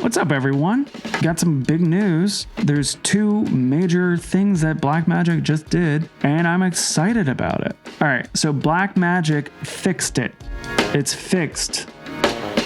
What's up, everyone? Got some big news. There's two major things that Blackmagic just did, and I'm excited about it. All right, so Blackmagic fixed it. It's fixed.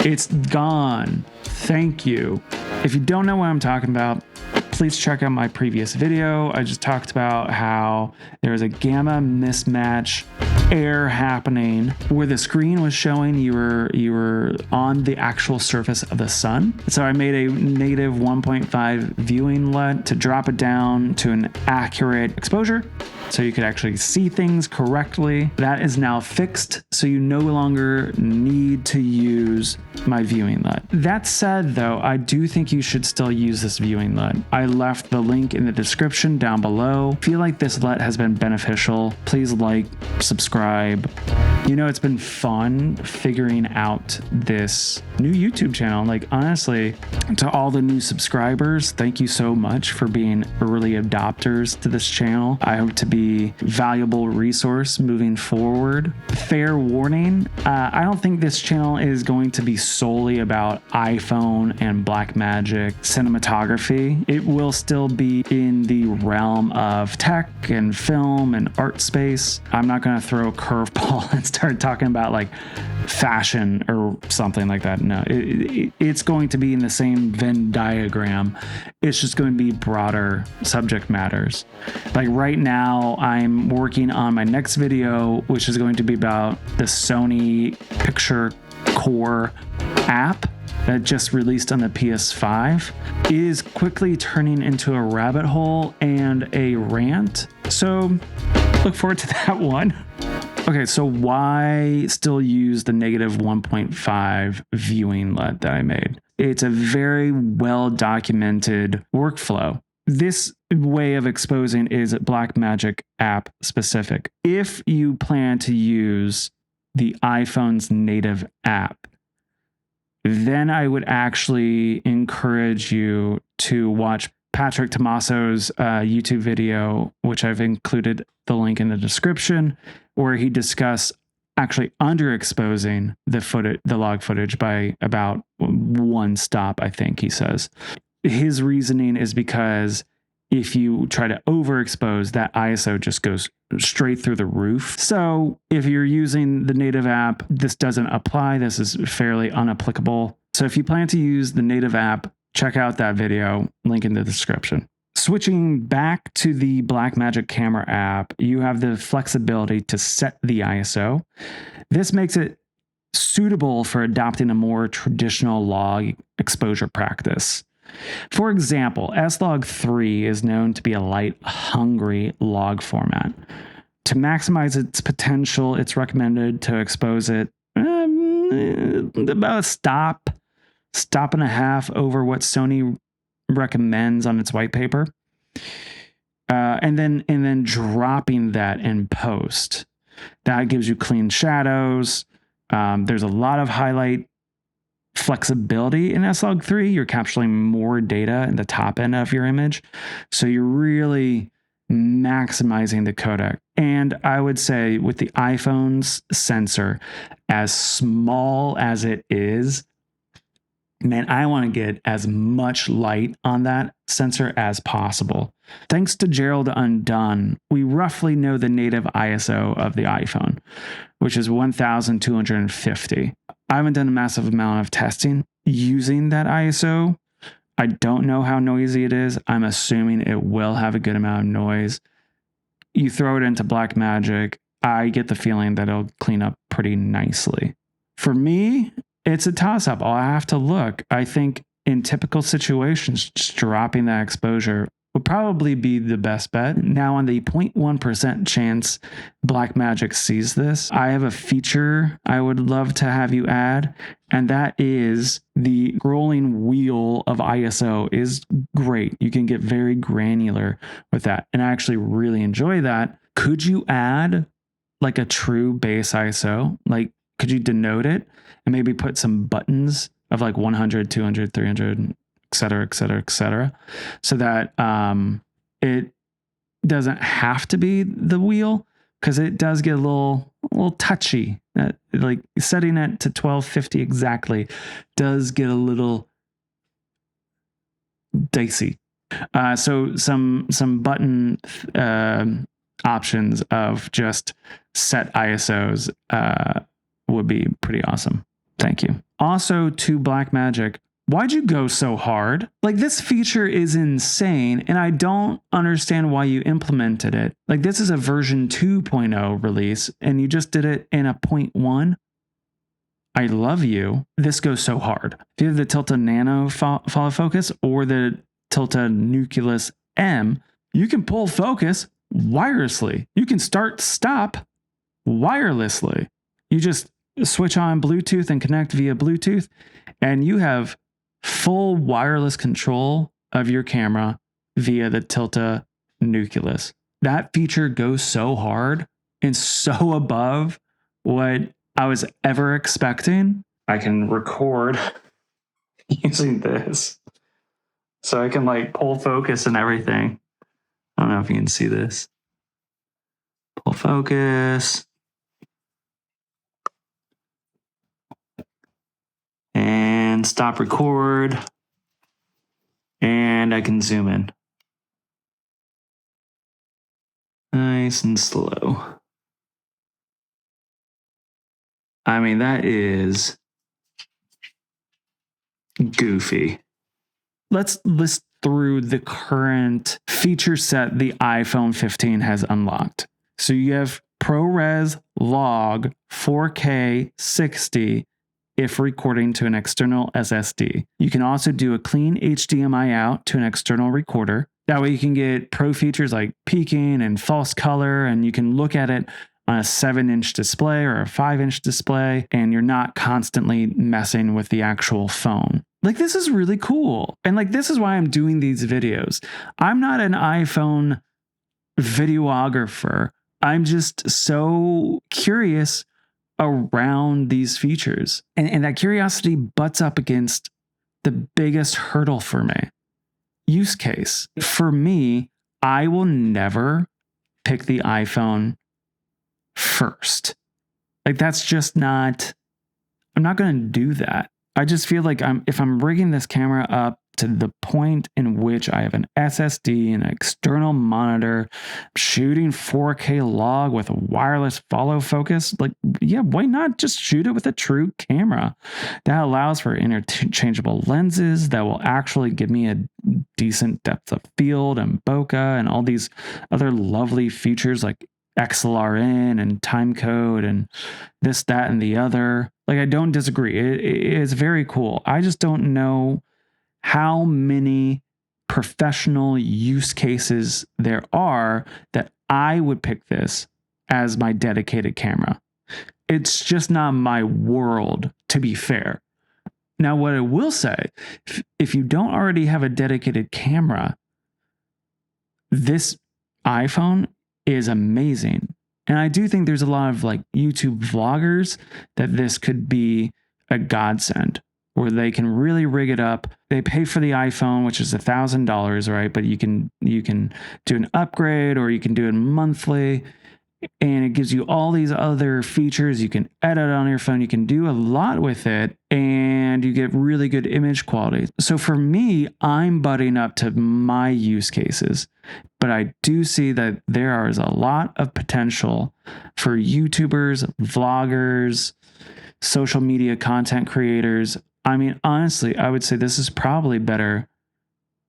It's gone. Thank you. If you don't know what I'm talking about, please check out my previous video. I just talked about how there was a gamma mismatch error happening where the screen was showing you were on the actual surface of the sun. So I made a negative 1.5 viewing LUT to drop it down to an accurate exposure so you could actually see things correctly. That is now fixed, so you no longer need to use my viewing LUT. That said, though, I do think you should still use this viewing LUT. I left the link in the description down below. Feel like this LUT has been beneficial. Please like, subscribe. You know, it's been fun figuring out this new YouTube channel. Like, honestly, to all the new subscribers, thank you so much for being early adopters to this channel. I hope to be a valuable resource moving forward. Fair warning, I don't think this channel is going to be solely about iPhone and Blackmagic cinematography. It will still be in the realm of tech and film and art space. I'm not going to throw a curveball and start talking about like fashion or something like that. No, it's going to be in the same Venn diagram. It's just going to be broader subject matters. Like right now, I'm working on my next video, which is going to be about the Sony Picture Core app that just released on the PS5. It is quickly turning into a rabbit hole and a rant. So look forward to that one. Okay, so why still use the negative 1.5 viewing LUT that I made? It's a very well documented workflow. This way of exposing is Blackmagic app specific. If you plan to use the iPhone's native app, then I would actually encourage you to watch Patrick Tomaso's YouTube video, which I've included the link in the description, where he discussed actually underexposing the log footage by about one stop, I think he says. His reasoning is because if you try to overexpose, that ISO just goes straight through the roof. So if you're using the native app, this doesn't apply. This is fairly unapplicable. So if you plan to use the native app, check out that video, link in the description. Switching back to the Blackmagic Camera App, you have the flexibility to set the ISO. This makes it suitable for adopting a more traditional log exposure practice. For example, S-Log3 is known to be a light-hungry log format. To maximize its potential, it's recommended to expose it about a stop and a half over what Sony recommends on its white paper, and then dropping that in post. That gives you clean shadows. There's a lot of highlight flexibility in S-Log3. You're capturing more data in the top end of your image, so you're really maximizing the codec. And I would say with the iPhone's sensor, as small as it is, man, I want to get as much light on that sensor as possible. Thanks to Gerald Undone, we roughly know the native ISO of the iPhone, which is 1250. I haven't done a massive amount of testing using that ISO. I don't know how noisy it is. I'm assuming it will have a good amount of noise. You throw it into Blackmagic, I get the feeling that it'll clean up pretty nicely. For me, it's a toss-up. I'll have to look. I think in typical situations, just dropping that exposure would probably be the best bet. Now, on the 0.1% chance Blackmagic sees this, I have a feature I would love to have you add, and that is the rolling wheel of ISO is great. You can get very granular with that, and I actually really enjoy that. Could you add like a true base ISO? Like, could you denote it and maybe put some buttons of like 100, 200, 300, et cetera, et cetera, et cetera, so that it doesn't have to be the wheel, because it does get a little touchy. Like setting it to 1250 exactly does get a little dicey. So some button options of just set ISOs would be pretty awesome. Thank you. Also to Blackmagic, why'd you go so hard? Like, this feature is insane, and I don't understand why you implemented it. Like, this is a version 2.0 release, and you just did it in a 0.1. I love you. This goes so hard. If you have the Tilta Nano follow focus or the Tilta Nucleus-M, you can pull focus wirelessly. You can start stop wirelessly. You just switch on Bluetooth and connect via Bluetooth, and you have full wireless control of your camera via the Tilta Nucleus. That feature goes so hard and so above what I was ever expecting. I can record using this. So I can like pull focus and everything. I don't know if you can see this. Pull focus. And stop record. And I can zoom in. Nice and slow. I mean, that is goofy. Let's list through the current feature set the iPhone 15 has unlocked. So you have ProRes log 4K 60 if recording to an external SSD. You can also do a clean HDMI out to an external recorder. That way you can get pro features like peaking and false color, and you can look at it on a 7-inch display or a 5-inch display, and you're not constantly messing with the actual phone. Like, this is really cool. And like, this is why I'm doing these videos. I'm not an iPhone videographer. I'm just so curious around these features. And that curiosity butts up against the biggest hurdle for me. Use case. For me, I will never pick the iPhone first. Like, that's just not, I'm not going to do that. I just feel like if I'm rigging this camera up to the point in which I have an SSD and an external monitor, shooting 4K log with a wireless follow focus, like, yeah, why not just shoot it with a true camera that allows for interchangeable lenses that will actually give me a decent depth of field and bokeh and all these other lovely features like XLRN and time code and this, that, and the other. Like, I don't disagree. It's very cool. I just don't know how many professional use cases there are that I would pick this as my dedicated camera. It's just not my world, to be fair. Now, what I will say, if you don't already have a dedicated camera, this iPhone is amazing. And I do think there's a lot of like YouTube vloggers that this could be a godsend, where they can really rig it up. They pay for the iPhone, which is $1,000, right? But you can do an upgrade, or you can do it monthly, and it gives you all these other features. You can edit on your phone. You can do a lot with it, and you get really good image quality. So for me, I'm butting up to my use cases, but I do see that there is a lot of potential for YouTubers, vloggers, social media content creators. I mean, honestly, I would say this is probably better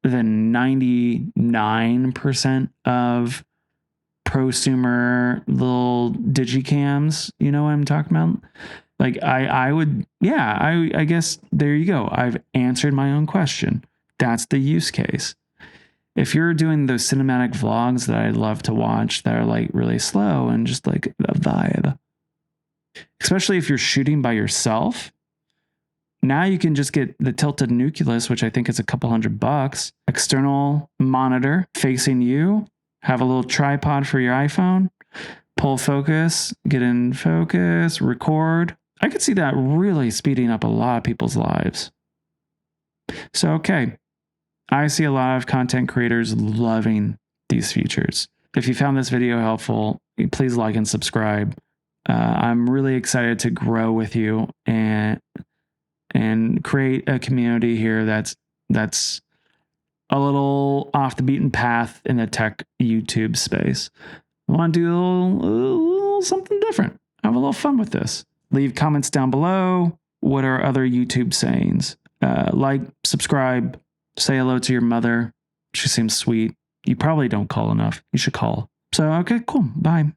than 99% of prosumer little digicams. You know what I'm talking about? Like, I would, yeah, I guess there you go. I've answered my own question. That's the use case. If you're doing those cinematic vlogs that I love to watch that are like really slow and just like a vibe, especially if you're shooting by yourself, now you can just get the Tilta Nucleus, which I think is a couple $100, external monitor facing you, have a little tripod for your iPhone, pull focus, get in focus, record. I could see that really speeding up a lot of people's lives. So, okay, I see a lot of content creators loving these features. If you found this video helpful, please like and subscribe. I'm really excited to grow with you and create a community here that's a little off the beaten path in the tech YouTube space. I want to do a little something different. Have a little fun with this. Leave comments down below. What are other YouTube sayings? Like, subscribe, say hello to your mother. She seems sweet. You probably don't call enough. You should call. So, okay, cool. Bye.